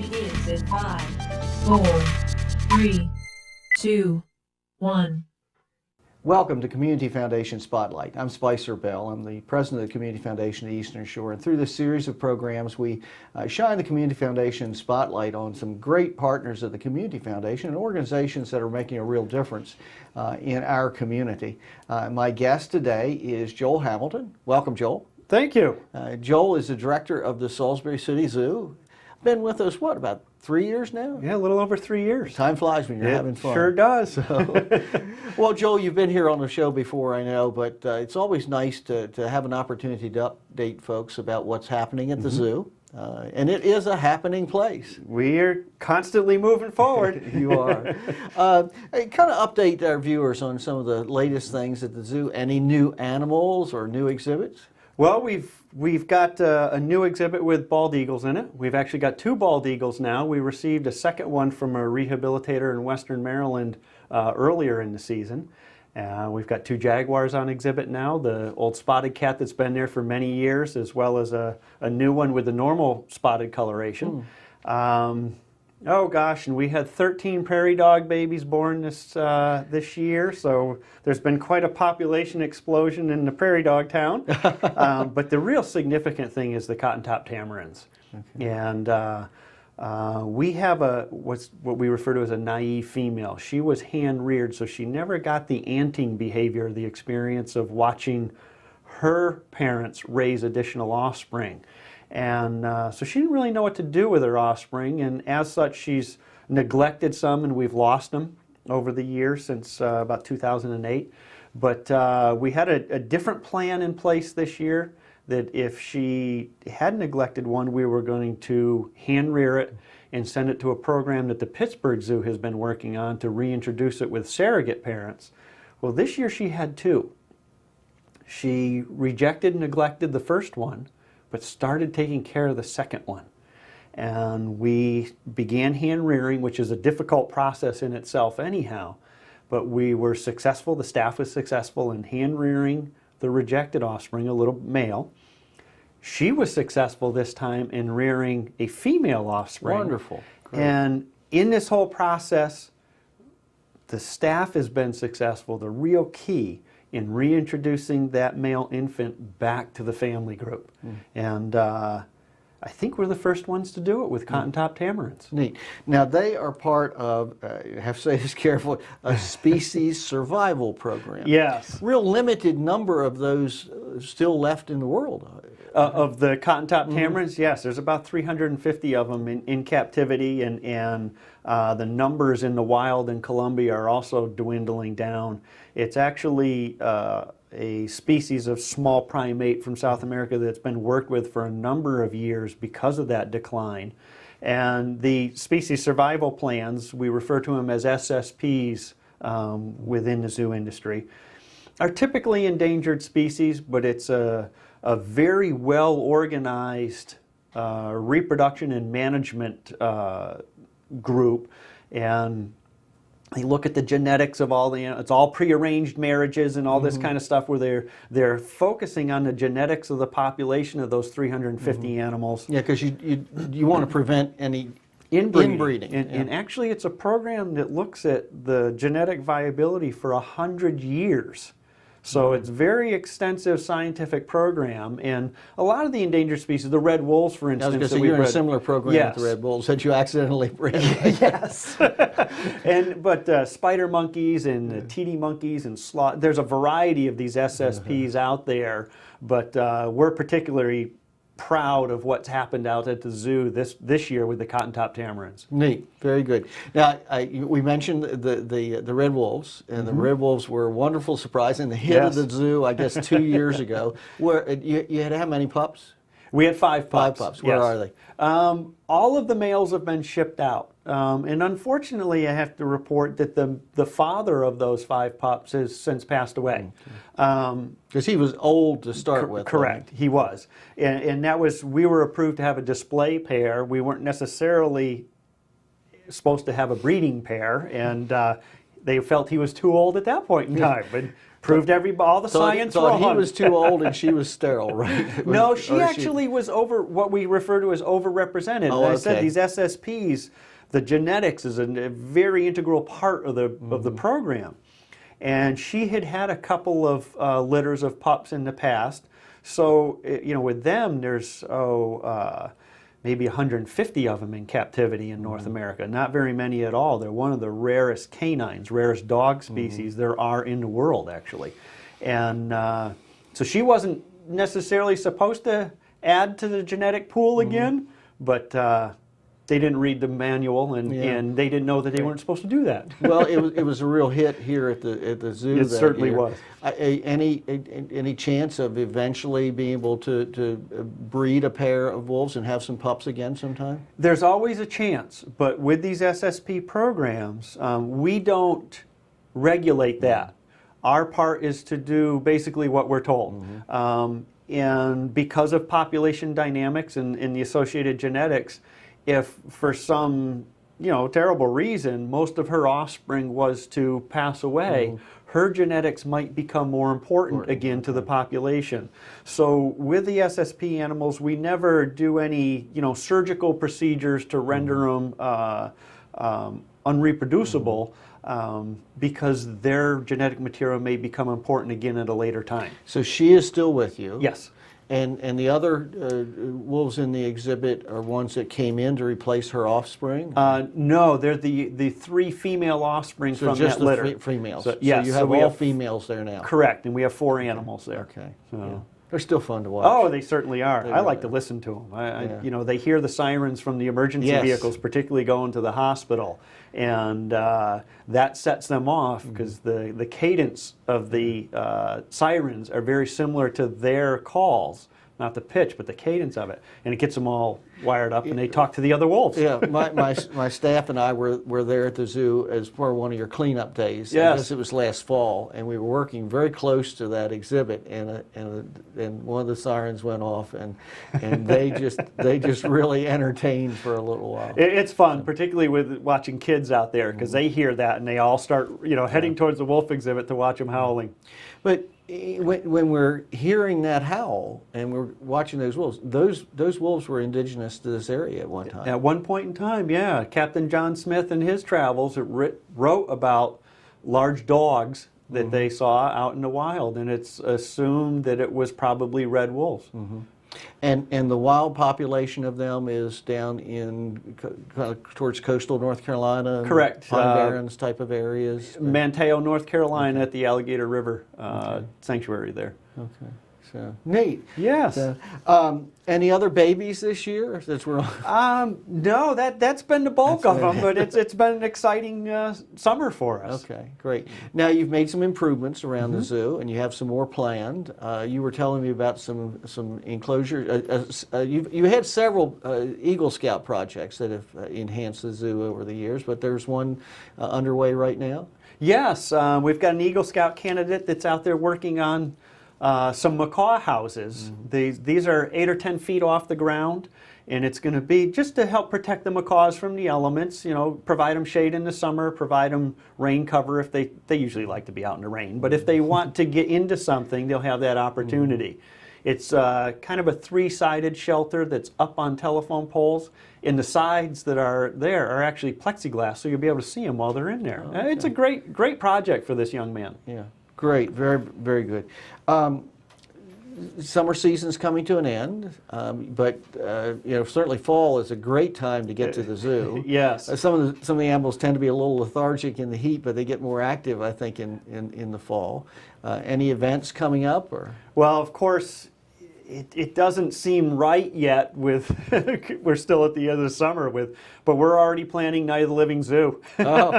begins in 5, 4, 3, 2, 1. Welcome to Community Foundation Spotlight. I'm Spicer Bell. I'm the president of the Community Foundation of the Eastern Shore. And through this series of programs, we shine the Community Foundation spotlight on some great partners of the Community Foundation and organizations that are making a real difference in our community. My guest today is Joel Hamelton. Welcome, Joel. Thank you. Joel is the director of the Salisbury City Zoo. Been with us, what, about 3 years now? Yeah, a little over 3 years. Time flies when you're having fun. Sure does. Well, Joel, you've been here on the show before, I know, but it's always nice to have an opportunity to update folks about what's happening at the zoo. And it is a happening place. We're constantly moving forward. You are. Kind of update our viewers on some of the latest things at the zoo. Any new animals or new exhibits? Well, we've got a new exhibit with bald eagles in it. We've actually got 2 bald eagles now. We received a second one from a rehabilitator in Western Maryland earlier in the season. We've got 2 jaguars on exhibit now, the old spotted cat that's been there for many years, as well as a new one with the normal spotted coloration. Oh gosh, and we had 13 prairie dog babies born this year, so there's been quite a population explosion in the prairie dog town. But the real significant thing is the cotton-top tamarins. Okay. And we have what we refer to as a naive female. She was hand-reared, so she never got the anting behavior, the experience of watching her parents raise additional offspring. And so she didn't really know what to do with her offspring, and as such she's neglected some, and we've lost them over the years since about 2008. But we had a different plan in place this year, that if she had neglected one, we were going to hand rear it and send it to a program that the Pittsburgh Zoo has been working on to reintroduce it with surrogate parents. Well, this year she had 2. She rejected and neglected the first one, but started taking care of the second one. And we began hand rearing, which is a difficult process in itself anyhow, but we were successful, the staff was successful in hand rearing the rejected offspring, a little male. She was successful this time in rearing a female offspring. Wonderful. Great. And in this whole process, the staff has been successful. The real key in reintroducing that male infant back to the family group. And I think we're the first ones to do it with cotton-top tamarins. Neat. Now they are part of, I have to say this carefully, a species survival program. Yes. Real limited number of those still left in the world. Of the cotton-top tamarins, yes, there's about 350 of them in captivity, and the numbers in the wild in Colombia are also dwindling down. It's actually a species of small primate from South America that's been worked with for a number of years because of that decline. And the species survival plans, we refer to them as SSPs within the zoo industry, are typically endangered species, but it's a very well organized reproduction and management group, and they look at the genetics of all the, it's all prearranged marriages and all this kind of stuff, where they're focusing on the genetics of the population of those 350 animals. Yeah, because you want to prevent any inbreeding. And actually it's a program that looks at the genetic viability for 100 years. So it's a very extensive scientific program, and a lot of the endangered species, the red wolves, for instance. I was going to say, you're in a similar program with the red wolves that you accidentally bred. Yes. But spider monkeys and TD monkeys and sloth, there's a variety of these SSPs out there, but we're particularly proud of what's happened out at the zoo this year with the cotton-top tamarins. Neat, very good. Now, we mentioned the red wolves, and the red wolves were a wonderful surprise and the hit of the zoo, I guess, 2 years ago. Where you had how many pups? We had 5 pups. 5 pups. Where are they? All of the males have been shipped out. And unfortunately, I have to report that the father of those 5 pups has since passed away. Because he was old to start with. Correct, he was. And that was, we were approved to have a display pair. We weren't necessarily supposed to have a breeding pair, and they felt he was too old at that point in time. But Proved all the science thought wrong. he was too old and she was sterile, right? No, she actually was what we refer to as overrepresented. Oh, I said okay. these SSPs, the genetics is a very integral part of the program. And she had a couple of litters of pups in the past. So, with them, there's, maybe 150 of them in captivity in North America. Not very many at all. They're one of the rarest canines, rarest dog species there are in the world, actually. And so she wasn't necessarily supposed to add to the genetic pool again, but they didn't read the manual, and they didn't know that they weren't supposed to do that. Well, it was a real hit here at the zoo. It certainly was. Any chance of eventually being able to breed a pair of wolves and have some pups again sometime? There's always a chance, but with these SSP programs, we don't regulate that. Our part is to do basically what we're told. And because of population dynamics and the associated genetics, if for some terrible reason most of her offspring was to pass away, her genetics might become more important again to the population. So with the SSP animals, we never do any surgical procedures to render them unreproducible, because their genetic material may become important again at a later time. So she is still with you? Yes. And the other wolves in the exhibit are ones that came in to replace her offspring? No, they're the three female offspring So from just that litter. the females. So, yes, so you so have we all have- females there now. Correct, and we have 4 animals there. Okay. So- Yeah. They're still fun to watch. Oh, they certainly are. They I like really to are. listen to them. Yeah. They hear the sirens from the emergency Yes. vehicles, particularly going to the hospital, and that sets them off because the cadence of the sirens are very similar to their calls. Not the pitch, but the cadence of it. And it gets them all wired up, and they talk to the other wolves. Yeah, my staff and I were there at the zoo as part of one of your cleanup days. Yes. I guess it was last fall, and we were working very close to that exhibit, and one of the sirens went off, and they just really entertained for a little while. It's fun, particularly with watching kids out there, because they hear that, and they all start heading towards the wolf exhibit to watch them howling. But when we're hearing that howl and we're watching those wolves were indigenous to this area at one time. At one point in time, yeah. Captain John Smith in his travels wrote about large dogs that they saw out in the wild, and it's assumed that it was probably red wolves. And the wild population of them is down in towards coastal North Carolina. Correct. Pine Barrens type of areas. Manteo, North Carolina, at the Alligator River Sanctuary there. Okay. So neat. Yes. So, any other babies this year? Since we're No, that's been the bulk of them, but it's been an exciting summer for us. Okay, great. Now you've made some improvements around the zoo, and you have some more planned. You were telling me about some enclosure. You had several Eagle Scout projects that have enhanced the zoo over the years, but there's one underway right now. Yes, we've got an Eagle Scout candidate that's out there working on some macaw houses. These are 8 or 10 feet off the ground, and it's going to be just to help protect the macaws from the elements, provide them shade in the summer, provide them rain cover if they usually like to be out in the rain, but if they want to get into something, they'll have that opportunity. It's kind of a 3-sided shelter that's up on telephone poles, and the sides that are there are actually plexiglass, so you'll be able to see them while they're in there. Okay. It's a great project for this young man. Yeah, great, very, very good. Summer season's coming to an end, but certainly fall is a great time to get to the zoo. Yes. Some of the animals tend to be a little lethargic in the heat, but they get more active, I think, in the fall. Any events coming up, or? Well, of course, it doesn't seem right yet with, we're still at the end of the summer but we're already planning Night of the Living Zoo. Oh.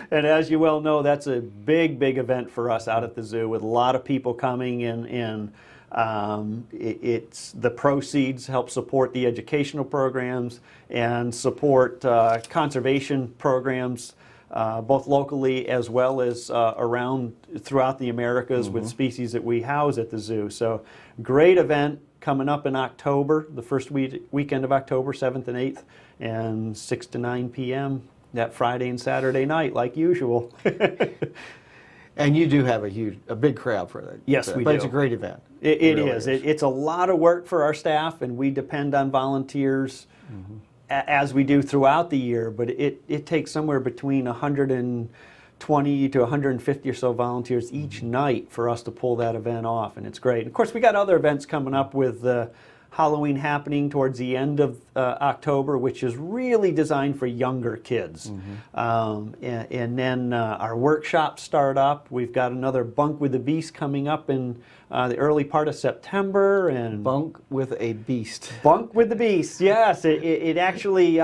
And as you well know, that's a big event for us out at the zoo with a lot of people coming and it's the proceeds help support the educational programs and support conservation programs both locally as well as around throughout the Americas with species that we house at the zoo. So great event coming up in October, the first weekend of October, 7th and 8th, and 6 to 9 p.m. that Friday and Saturday night like usual. And you do have a big crowd for that. Yes, we But do. it's a great event. It really is. It's a lot of work for our staff, and we depend on volunteers as we do throughout the year. But it takes somewhere between 120 to 150 or so volunteers each night for us to pull that event off, and it's great. And of course, we got other events coming up with Halloween happening towards the end of October, which is really designed for younger kids. And then our workshops start up. We've got another Bunk with the Beast coming up in the early part of September. And Bunk with a Beast. Bunk with the Beast, yes. It actually,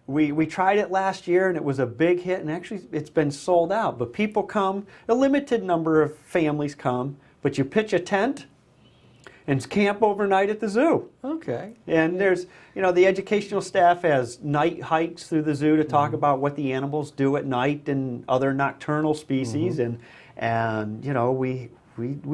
we tried it last year and it was a big hit, and actually it's been sold out. But people come, a limited number of families come, but you pitch a tent and camp overnight at the zoo. Okay. And there's, the educational staff has night hikes through the zoo to talk about what the animals do at night and other nocturnal species. And we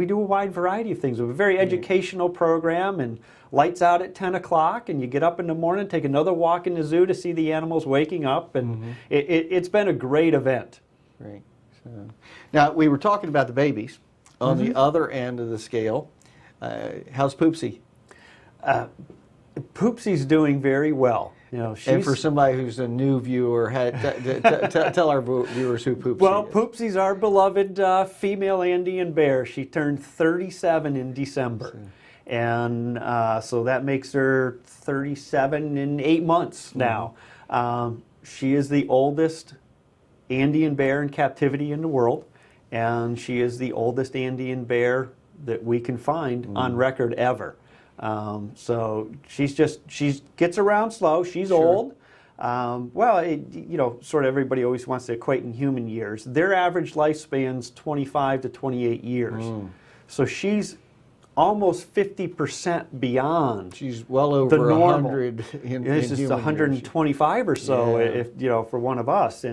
do a wide variety of things. We have a very educational program, and lights out at 10 o'clock, and you get up in the morning, take another walk in the zoo to see the animals waking up, and it's been a great event. Great. So, now, we were talking about the babies. On the other end of the scale, how's Poopsie? Poopsie's doing very well. And for somebody who's a new viewer, tell our viewers who Poopsie Well, is. Poopsie's our beloved female Andean bear. She turned 37 in December. And so that makes her 37 in 8 months now. She is the oldest Andean bear in captivity in the world. And she is the oldest Andean bear that we can find on record ever. So she gets around slow. She's old. Sort of everybody always wants to equate in human years. Their average lifespan's 25 to 28 years. So she's almost 50% beyond. She's well over the normal. 100 in It's just human 125 or so, Yeah. if for one of us,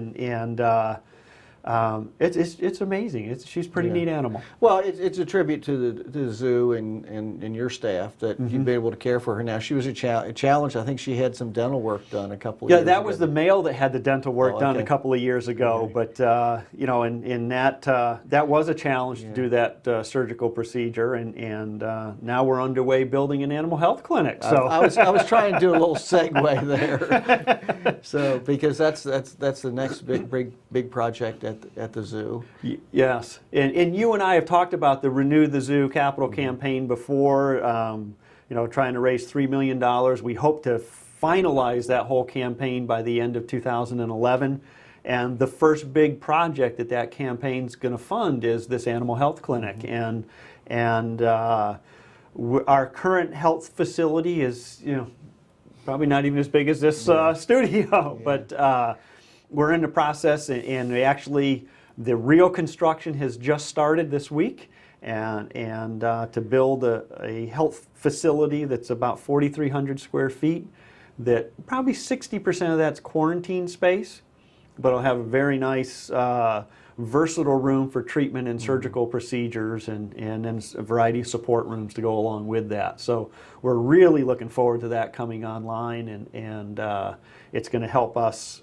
it's amazing. She's a pretty neat animal. Well, it's a tribute to the zoo and your staff that you've been able to care for her. Now, she was a challenge. I think she had some dental work done a couple of years ago. Yeah, that was the male that had the dental work done a couple of years ago. But that was a challenge to do that surgical procedure, and now we're underway building an animal health clinic. So I was trying to do a little segue there. So because that's the next big project at the zoo. Yes, and you and I have talked about the Renew the Zoo capital campaign before, trying to raise $3 million. We hope to finalize that whole campaign by the end of 2011. And the first big project that campaign's going to fund is this animal health clinic. And our current health facility is, probably not even as big as this studio, but we're in the process, and the real construction has just started this week, and to build a health facility that's about 4,300 square feet, that probably 60% of that's quarantine space, but it'll have a very nice versatile room for treatment and surgical procedures, and then a variety of support rooms to go along with that. So we're really looking forward to that coming online, and it's going to help us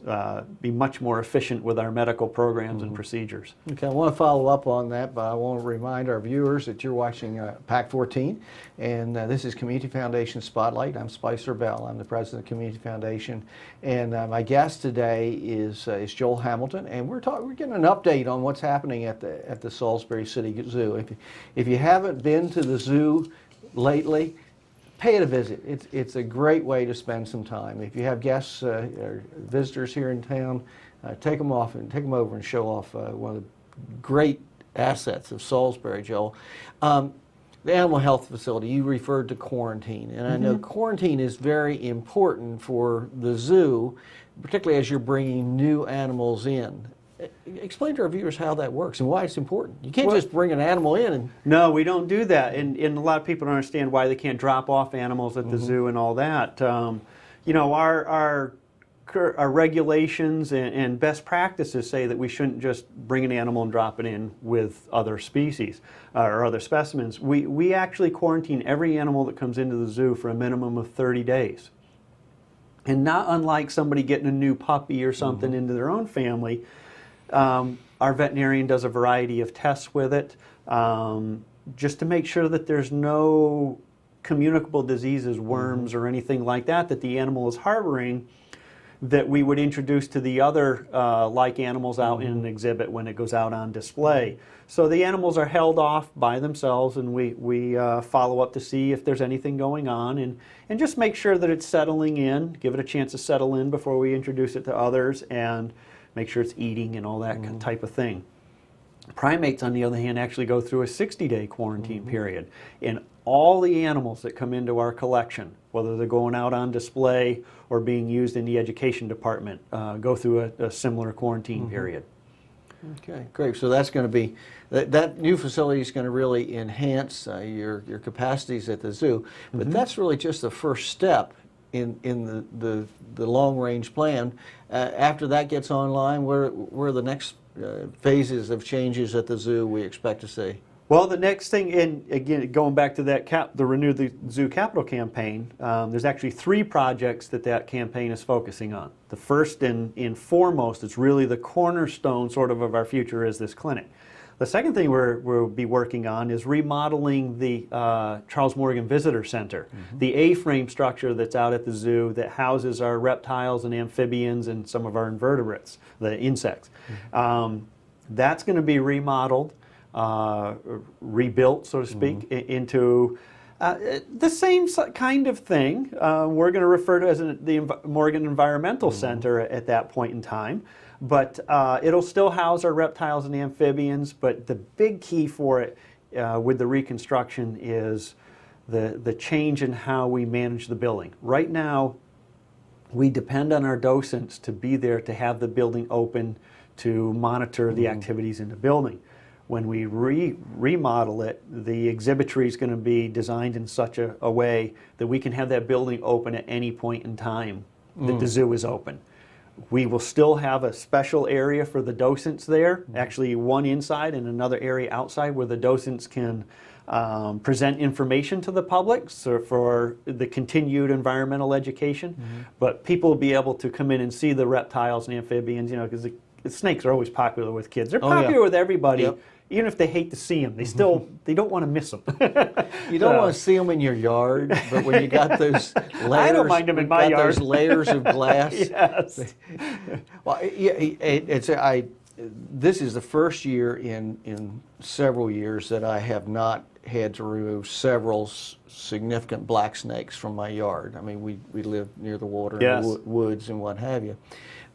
be much more efficient with our medical programs and procedures. Okay, I want to follow up on that, but I want to remind our viewers that you're watching Pac14, and this is Community Foundation Spotlight. I'm Spicer Bell. I'm the president of Community Foundation, and my guest today is Joel Hamelton, and we're getting an update on what's happening at the Salisbury City Zoo. If you haven't been to the zoo lately, pay it a visit. It's a great way to spend some time. If you have guests or visitors here in town, take them over and show off one of the great assets of Salisbury, Joel. The animal health facility, you referred to quarantine, and I know quarantine is very important for the zoo, particularly as you're bringing new animals in. Explain to our viewers how that works and why it's important. You can't just bring an animal in and... No, we don't do that, and a lot of people don't understand why they can't drop off animals at the zoo and all that. Our regulations and best practices say that we shouldn't just bring an animal and drop it in with other species or other specimens. We actually quarantine every animal that comes into the zoo for a minimum of 30 days. And not unlike somebody getting a new puppy or something into their own family, Our veterinarian does a variety of tests with it, just to make sure that there's no communicable diseases, worms, or anything like that the animal is harboring, that we would introduce to the other like animals out in an exhibit when it goes out on display. So the animals are held off by themselves, and we follow up to see if there's anything going on, and just make sure that it's settling in, give it a chance to settle in before we introduce it to others, and make sure it's eating and all that type of thing. Primates, on the other hand, actually go through a 60-day quarantine period. And all the animals that come into our collection, whether they're going out on display or being used in the education department, go through a similar quarantine period. Okay, great. So that's going to be, that new facility is going to really enhance your capacities at the zoo. But that's really just the first step in the long-range plan. After that gets online, where are the next phases of changes at the zoo we expect to see? Well, the next thing, and again, going back to that the Renew the Zoo Capital campaign, there's actually 3 projects that campaign is focusing on. The first and foremost, it's really the cornerstone sort of our future, is this clinic. The second thing we'll be working on is remodeling the Charles Morgan Visitor Center, the A-frame structure that's out at the zoo that houses our reptiles and amphibians and some of our invertebrates, the insects. That's going to be remodeled, rebuilt, so to speak, into the same kind of thing. We're going to refer to as the Morgan Environmental Center at that point in time. But it'll still house our reptiles and amphibians, but the big key for it with the reconstruction is the change in how we manage the building. Right now, we depend on our docents to be there to have the building open to monitor the activities in the building. When we remodel it, the exhibitry is going to be designed in such a way that we can have that building open at any point in time that the zoo is open. We will still have a special area for the docents there, actually one inside and another area outside where the docents can present information to the public for the continued environmental education. But people will be able to come in and see the reptiles and amphibians, because the snakes are always popular with kids. They're popular with everybody. Yep. Even if they hate to see them, they don't want to miss them. You don't want to see them in your yard, but when you got those layers, I don't mind them in my yard. Those layers of glass. Yes. Well, this is the first year in several years that I have not had to remove several significant black snakes from my yard. I mean, we live near the water and the woods and what have you,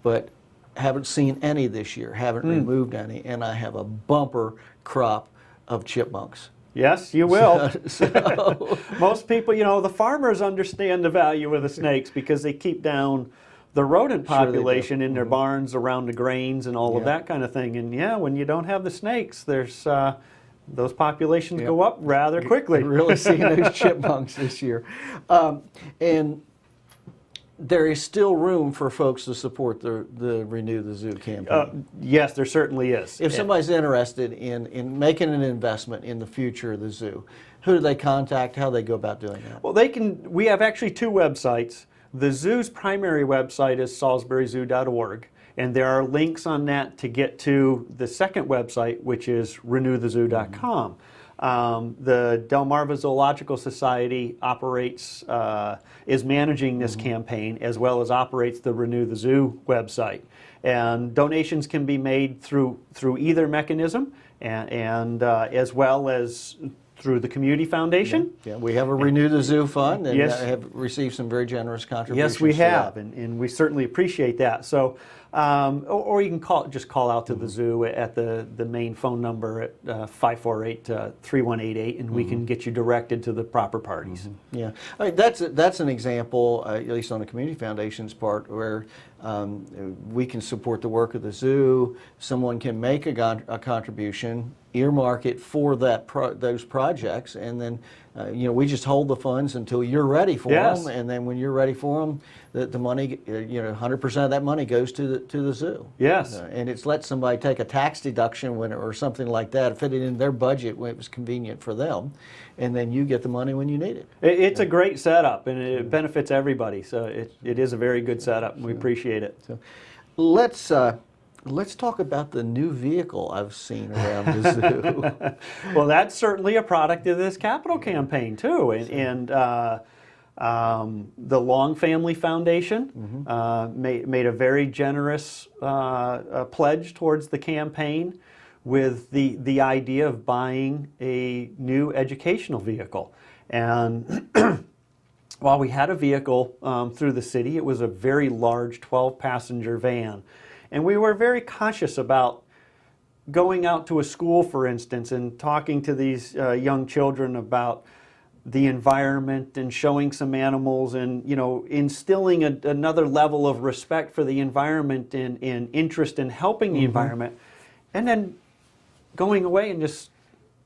but haven't seen any this year, haven't removed any, and I have a bumper crop of chipmunks. Yes, you will. Most people, the farmers understand the value of the snakes because they keep down the rodent population in their barns around the grains and all of that kind of thing. And when you don't have the snakes, there's those populations go up rather quickly. You're really seeing those chipmunks this year. And there is still room for folks to support the Renew the Zoo campaign. Yes, there certainly is. If somebody's interested in making an investment in the future of the zoo, who do they contact? How do they go about doing that? Well, we have actually 2 websites. The zoo's primary website is salisburyzoo.org, and there are links on that to get to the second website, which is renewthezoo.com. The Delmarva Zoological Society is managing this campaign, as well as operates the Renew the Zoo website. And donations can be made through either mechanism, and as well as through the Community Foundation. Yeah, we have a Renew the Zoo fund, and have received some very generous contributions. Yes, we have, and we certainly appreciate that. So, or you can just call out to the zoo at the main phone number at 548-3188, and we can get you directed to the proper parties. Yeah, I mean, that's an example, at least on the Community Foundation's part, where we can support the work of the zoo. Someone can make a contribution, earmark it for those projects, and then we just hold the funds until you're ready for them, and then when you're ready for them, the money, 100% of that money goes to the zoo. Yes. And it's let somebody take a tax deduction or something like that, fit it in their budget when it was convenient for them, and then you get the money when you need it. It's a great setup, and it benefits everybody, so it is a very good setup, and we appreciate it. So let's Let's talk about the new vehicle I've seen around the zoo. Well, that's certainly a product of this capital campaign too, the Long Family Foundation made a very generous pledge towards the campaign with the idea of buying a new educational vehicle. And while we had a vehicle through the city, it was a very large 12-passenger van. And we were very cautious about going out to a school, for instance, and talking to these young children about the environment and showing some animals and, you know, instilling another level of respect for the environment and interest in helping the environment, and then going away in this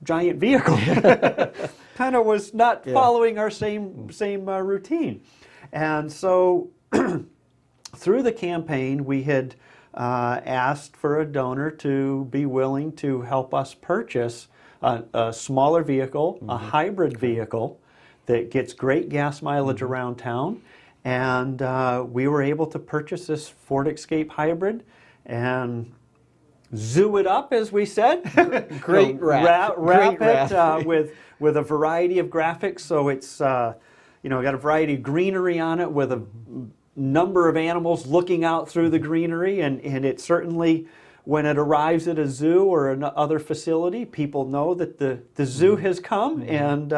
giant vehicle. Kind of was not following our same routine. And so through the campaign, we had asked for a donor to be willing to help us purchase a smaller vehicle, a hybrid vehicle that gets great gas mileage around town. And we were able to purchase this Ford Escape hybrid and zoo it up, as we said. Great wrap. Wrap Great it wrap. with a variety of graphics. So it's you know, got a variety of greenery on it with a number of animals looking out through the greenery, and it certainly, when it arrives at a zoo or another facility, people know that the zoo has come. And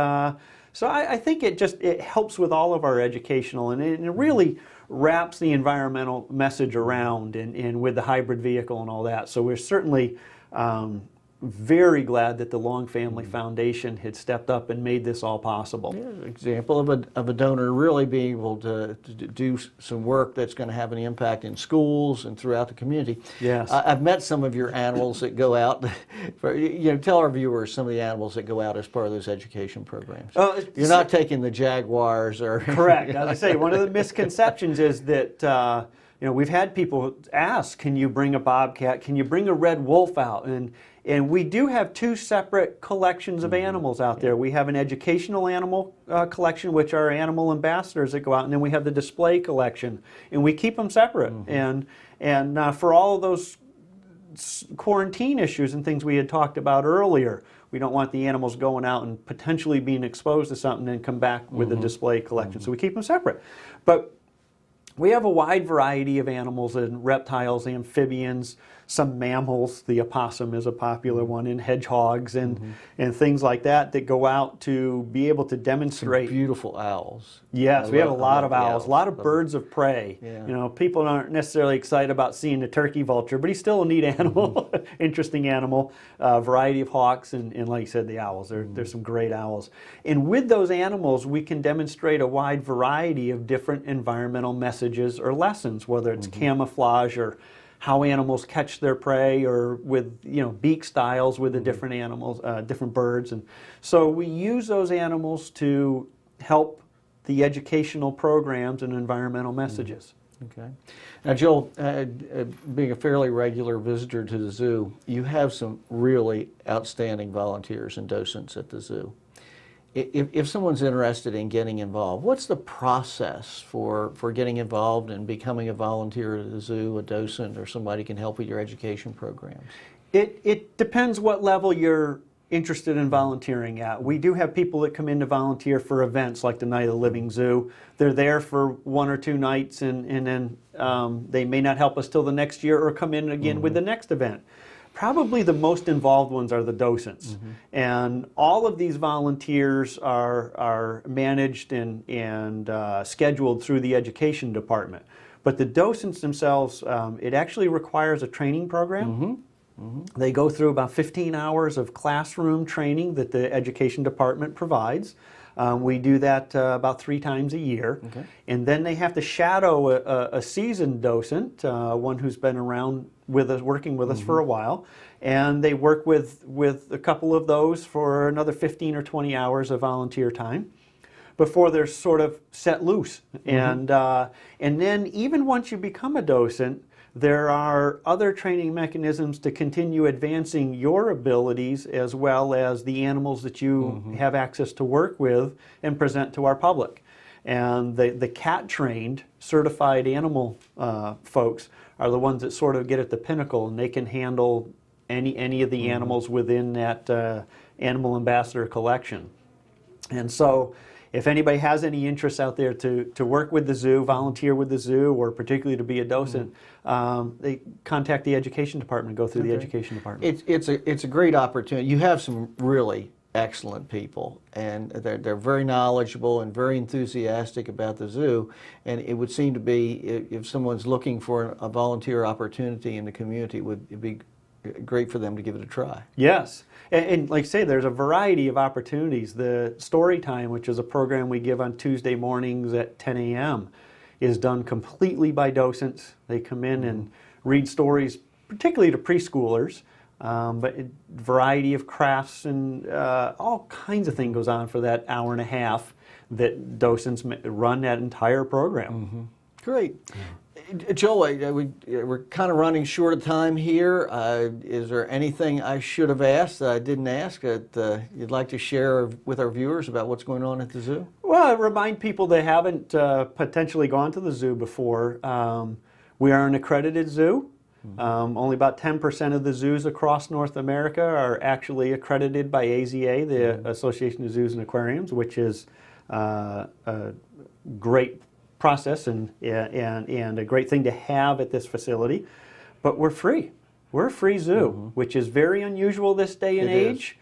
so I think it helps with all of our educational, and it really wraps the environmental message around, and with the hybrid vehicle and all that. So we're certainly very glad that the Long Family Foundation had stepped up and made this all possible. Yeah, example of a donor really being able to do some work that's going to have an impact in schools and throughout the community. Yes. I've met some of your animals that go out. Tell our viewers some of the animals that go out as part of those education programs. You're not taking the jaguars or... Correct. As I say, one of the misconceptions is that we've had people ask, can you bring a bobcat? Can you bring a red wolf out? And we do have two separate collections of animals out there. We have an educational animal collection, which are animal ambassadors that go out, and then we have the display collection, and we keep them separate. And for all of those quarantine issues and things we had talked about earlier, we don't want the animals going out and potentially being exposed to something and come back with the display collection. So we keep them separate. But we have a wide variety of animals and reptiles, amphibians, some mammals. The opossum is a popular one, and hedgehogs and things like that go out to be able to demonstrate. Some beautiful owls. Yes, we have a lot of owls, a lot of birds of prey. Yeah. You know, people aren't necessarily excited about seeing the turkey vulture, but he's still a neat animal, interesting animal. Variety of hawks, and like you said, the owls. There's some great owls. And with those animals, we can demonstrate a wide variety of different environmental messages or lessons, whether it's camouflage or how animals catch their prey, or with beak styles with the different animals, different birds. And so we use those animals to help the educational programs and environmental messages. Okay. Now, Joel, being a fairly regular visitor to the zoo, you have some really outstanding volunteers and docents at the zoo. If someone's interested in getting involved, what's the process for getting involved and becoming a volunteer at the zoo, a docent, or somebody can help with your education programs? It depends what level you're interested in volunteering at. We do have people that come in to volunteer for events like the Night of the Living Zoo. They're there for 1 or 2 nights, and then they may not help us till the next year or come in again with the next event. Probably the most involved ones are the docents. And all of these volunteers are managed and scheduled through the education department. But the docents themselves, it actually requires a training program. They go through about 15 hours of classroom training that the education department provides. We do that about 3 times a year. Okay. And then they have to shadow a seasoned docent, one who's been around with us, working with us for a while. And they work with a couple of those for another 15 or 20 hours of volunteer time before they're sort of set loose. And then even once you become a docent, there are other training mechanisms to continue advancing your abilities, as well as the animals that you have access to work with and present to our public. And the CAT-trained certified animal folks are the ones that sort of get at the pinnacle, and they can handle any of the animals within that animal ambassador collection. And so if anybody has any interest out there to work with the zoo, volunteer with the zoo, or particularly to be a docent, they contact the education department, go through the education department. It's a great opportunity. You have some really excellent people, and they're very knowledgeable and very enthusiastic about the zoo, and it would seem to be, if someone's looking for a volunteer opportunity in the community, it'd be great for them to give it a try. Yes, and like I say, there's a variety of opportunities. The story time, which is a program we give on Tuesday mornings at 10 a.m., is done completely by docents. They come in and read stories, particularly to preschoolers, but a variety of crafts and all kinds of things goes on for that hour and a half that docents run that entire program. Great. Joel, we're kind of running short of time here. Is there anything I should have asked that I didn't ask that you'd like to share with our viewers about what's going on at the zoo? Well, I remind people that haven't potentially gone to the zoo before. We are an accredited zoo. Only about 10% of the zoos across North America are actually accredited by AZA, the Association of Zoos and Aquariums, which is a great process and a great thing to have at this facility. But we're free. We're a free zoo, which is very unusual this day and age.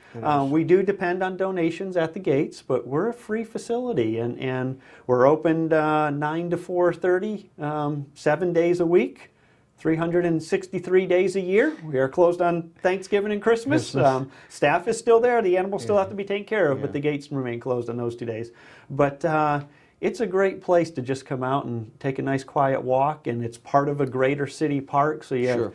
We do depend on donations at the gates, but we're a free facility, and we're opened 9 to 4:30, 7 days a week. 363 days a year. We are closed on Thanksgiving and Christmas. Staff is still there. The animals still have to be taken care of, but the gates remain closed on those 2 days. But it's a great place to just come out and take a nice quiet walk, and it's part of a greater city park. So you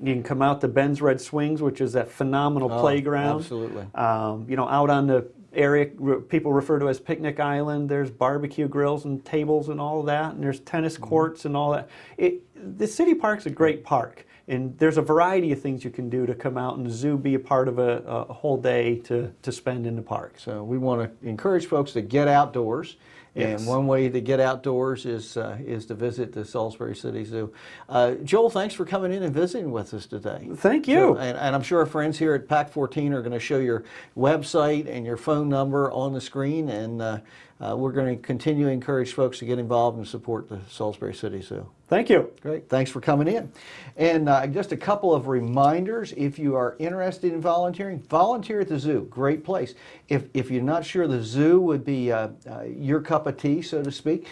can come out to Ben's Red Swings, which is that phenomenal playground. Absolutely. You know, out on the area people refer to as Picnic Island, there's barbecue grills and tables and all of that, and there's tennis courts and all that. The city park's a great park, and there's a variety of things you can do to come out and the zoo be a part of a whole day to spend in the park. So we want to encourage folks to get outdoors. And one way to get outdoors is to visit the Salisbury City Zoo. Joel, thanks for coming in and visiting with us today. Thank you. So, and I'm sure our friends here at Pac14 are going to show your website and your phone number on the screen, and we're going to continue to encourage folks to get involved and support the Salisbury City Zoo. Thank you. Great. Thanks for coming in. And just a couple of reminders. If you are interested in volunteering, volunteer at the zoo. Great place. If you're not sure the zoo would be your cup of tea, so to speak,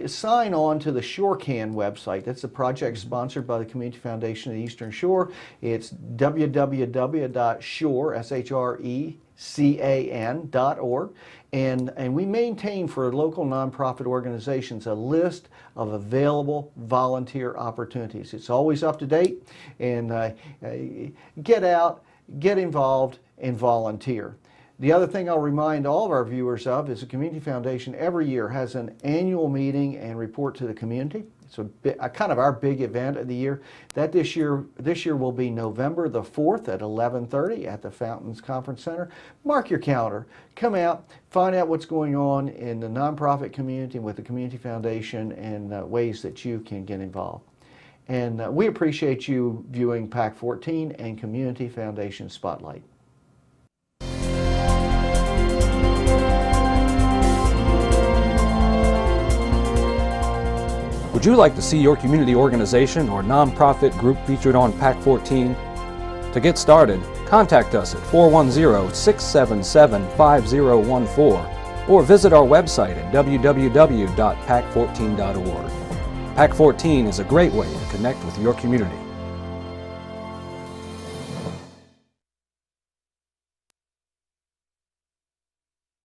sign on to the ShoreCan website. That's a project sponsored by the Community Foundation of the Eastern Shore. It's www.shore.org. And we maintain for local nonprofit organizations a list of available volunteer opportunities. It's always up to date, and get out, get involved, and volunteer. The other thing I'll remind all of our viewers of is the Community Foundation every year has an annual meeting and report to the community. It's kind of our big event of the year. That this year will be November the 4th at 11:30 at the Fountains Conference Center. Mark your calendar. Come out, find out what's going on in the nonprofit community with the Community Foundation and ways that you can get involved. And we appreciate you viewing Pac14 and Community Foundation Spotlight. Would you like to see your community organization or nonprofit group featured on Pac14? To get started, contact us at 410-677-5014 or visit our website at www.pac14.org. Pac14 is a great way to connect with your community.